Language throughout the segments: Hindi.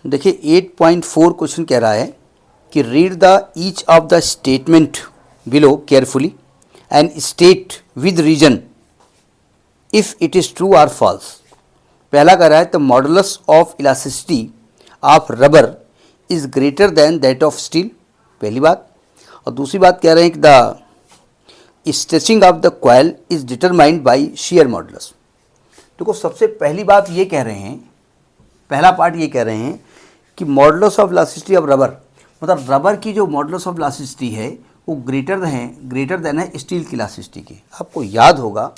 देखिए 8.4 क्वेश्चन कह रहा है कि read the each of the statement below carefully and state with reason if it is true और फॉल्स। पहला कह रहा है the modulus of elasticity of rubber is greater than that of steel, पहली बात। और दूसरी बात कह रहे हैं कि the stretching of the coil is determined by shear modulus. देखो सबसे पहली बात ये कह रहे हैं, पहला पार्ट ये कह रहे हैं कि modulus of elasticity of rubber, मतलब रबर की जो मॉडुलस ऑफ इलास्टिसिटी है वो ग्रेटर देन है स्टील की इलास्टिसिटी के। आपको याद होगा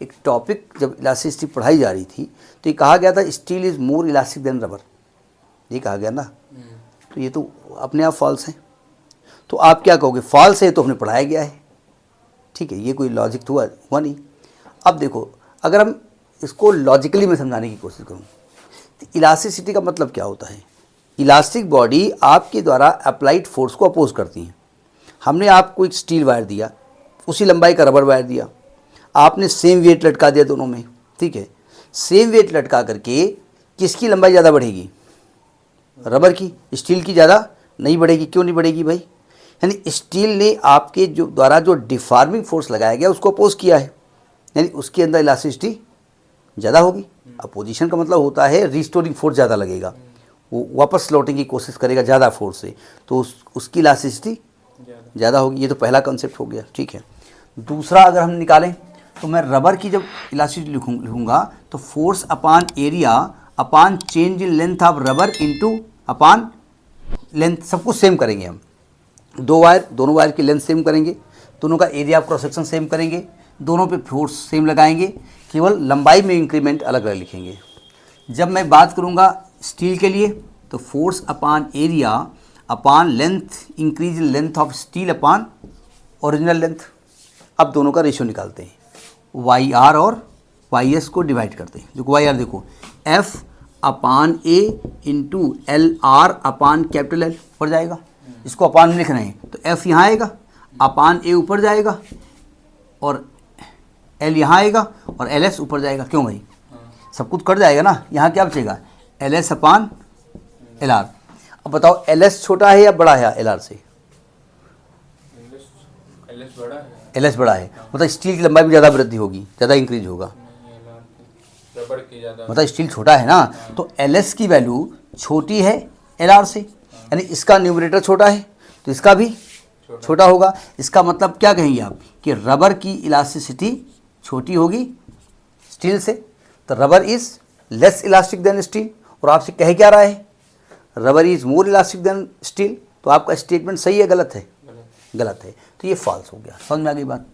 एक टॉपिक जब इलास्टिसिटी पढ़ाई जा रही थी तो ये कहा गया था steel is more elastic than rubber, ये कहा गया ना। तो ये तो अपने आप फॉल्स है। तो आप क्या कहोगे, फॉल्स है तो हमने पढ़ाया गया है, ठीक है, ये कोई लॉजिक तो हुआ नहीं। अब देखो अगर हम इसको लॉजिकली में समझाने की कोशिश करूँ तो इलास्टिसिटी का मतलब क्या होता है। इलास्टिक बॉडी आपके द्वारा अप्लाइड फोर्स को अपोज करती है। हमने आपको एक स्टील वायर दिया, उसी लंबाई का रबर वायर दिया, आपने सेम वेट लटका दिया दोनों में, ठीक है। सेम वेट लटका करके किसकी लंबाई ज़्यादा बढ़ेगी, रबर की, स्टील की ज़्यादा नहीं बढ़ेगी। क्यों नहीं बढ़ेगी भाई, यानी स्टील ने आपके जो द्वारा जो डिफॉर्मिंग फोर्स लगाया गया उसको अपोज किया है, यानी उसके अंदर इलास्टिसिटी ज़्यादा होगी। अपोजिशन का मतलब होता है रिस्टोरिंग फोर्स ज़्यादा लगेगा, वो वापस लौटने की कोशिश करेगा ज़्यादा फोर्स से, तो उसकी इलास्टिसिटी ज़्यादा होगी। ये तो पहला कॉन्सेप्ट हो गया, ठीक है। दूसरा अगर हम निकालें तो मैं रबर की जब इलास्टिसिटी लिखूँगा तो force upon area upon change in length of rubber into upon length, सब कुछ सेम करेंगे हम। दोनों वायर की लेंथ सेम करेंगे, दोनों का area of cross section same करेंगे, दोनों पे फोर्स सेम लगाएंगे, केवल लंबाई में इंक्रीमेंट अलग अलग लिखेंगे। जब मैं बात करूँगा स्टील के लिए तो force upon area upon length increase length of steel upon original length. अब दोनों का रेशियो निकालते हैं, वाई आर और वाई एस को डिवाइड करते हैं। जो वाई आर देखो एफ अपान ए into L R upon capital L ऊपर जाएगा, इसको अपान में लिख रहे हैं तो एफ यहाँ आएगा, अपान ए ऊपर जाएगा और एल यहाँ आएगा और एल एस ऊपर जाएगा। क्यों भाई, सब कुछ कट जाएगा ना, यहाँ क्या बचेगा एल एस अपान एल आर। अब बताओ एल एस छोटा है या बड़ा है एल आर से, एल एस बड़ा है, मतलब स्टील की लंबाई में ज़्यादा वृद्धि होगी, ज़्यादा इंक्रीज होगा, मतलब स्टील छोटा है ना, तो एल एस की वैल्यू छोटी है एल आर से, यानी इसका न्यूमरेटर छोटा है तो इसका भी छोटा होगा। इसका मतलब क्या कहेंगे आप कि रबर की इलास्टिसिटी छोटी होगी स्टील से, तो rubber is less elastic than steel. और आपसे कह क्या रहा है, rubber is more elastic than steel, तो आपका स्टेटमेंट सही है गलत है, गलत है, तो ये फॉल्स हो गया। समझ में आ गई बात।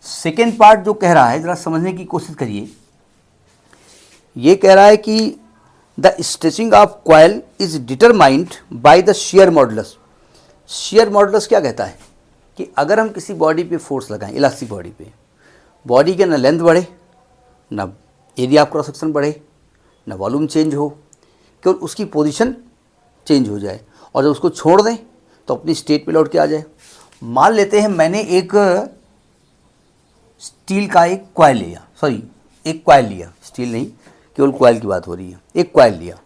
सेकेंड पार्ट जो कह रहा है ज़रा समझने की कोशिश करिए, ये कह रहा है कि the stretching of coil is determined by the shear modulus. Shear modulus क्या कहता है कि अगर हम किसी बॉडी पे फोर्स लगाएं, इलास्टिक बॉडी पे, बॉडी के ना लेंथ बढ़े, ना एरिया ऑफ क्रॉस सेक्शन बढ़े, ना वॉल्यूम चेंज हो, केवल उसकी पोजीशन चेंज हो जाए, और जब उसको छोड़ दें तो अपनी स्टेट पे लौट के आ जाए। मान लेते हैं मैंने एक स्टील का एक कॉइल लिया, स्टील नहीं, केवल कॉइल की बात हो रही है, एक कॉइल लिया,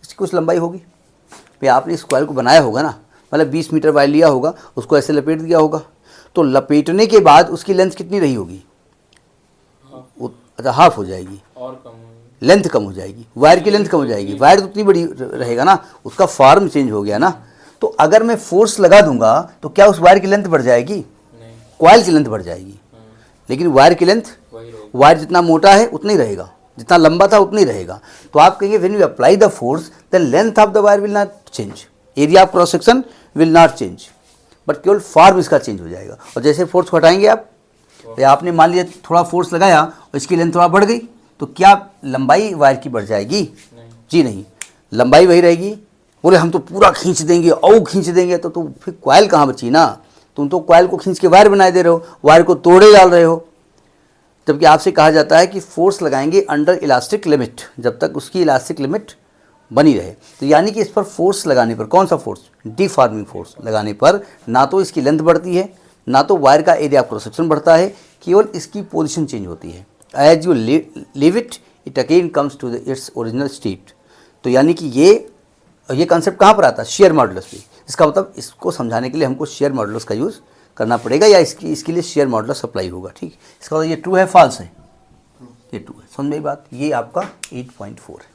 इसकी कुछ लंबाई होगी भाई, आपने इस कॉइल को बनाया होगा ना, मतलब 20 मीटर वायर लिया होगा, उसको ऐसे लपेट दिया होगा, तो लपेटने के बाद उसकी लेंथ कितनी रही होगी, अच्छा हाफ हो जाएगी, और कम होगी, लेंथ कम हो जाएगी, वायर की लेंथ कम हो जाएगी, वायर तो उतनी बड़ी रहेगा ना, उसका फॉर्म चेंज हो गया ना। तो अगर मैं फोर्स लगा दूंगा तो क्या उस वायर की लेंथ बढ़ जाएगी, कॉइल की लेंथ बढ़ जाएगी, लेकिन वायर की लेंथ, वायर जितना मोटा है उतना ही रहेगा, जितना लंबा था उतना ही रहेगा। तो आप कहेंगे when you apply the force the length of the wire will not change, area of cross section will not change, but केवल फॉर्म इसका चेंज हो जाएगा। और जैसे फोर्स हटाएंगे आप, तो आपने मान लिया थोड़ा फोर्स लगाया और इसकी लेंथ थोड़ा बढ़ गई, तो क्या लंबाई वायर की बढ़ जाएगी, जी नहीं, लंबाई वही रहेगी। बोले हम तो पूरा खींच देंगे और खींच देंगे, तो फिर कॉइल कहाँ बची ना, तुम तो कॉइल को खींच के वायर बनाए दे रहे हो, वायर को तोड़े डाल रहे हो। जबकि आपसे कहा जाता है कि फोर्स लगाएंगे अंडर इलास्टिक लिमिट, जब तक उसकी इलास्टिक लिमिट बनी रहे। तो यानी कि इस पर फोर्स लगाने पर, कौन सा फोर्स, डिफॉर्मिंग फोर्स लगाने पर ना तो इसकी लेंथ बढ़ती है, ना तो वायर का एरिया ऑफ क्रॉस सेक्शन बढ़ता है, केवल इसकी पोजीशन चेंज होती है। As you leave it again comes to its original state. तो यानी कि ये और ये कॉन्सेप्ट कहाँ पर आता है? शेयर मॉडुलस पे। इसका मतलब इसको समझाने के लिए हमको शेयर मॉडुलस का यूज़ करना पड़ेगा या इसके लिए शेयर मॉडुलस अप्लाई होगा। ठीक, इसका मतलब ये ट्रू है फॉल्स है? ये ट्रू है। समझ में बात? ये आपका 8.4 है।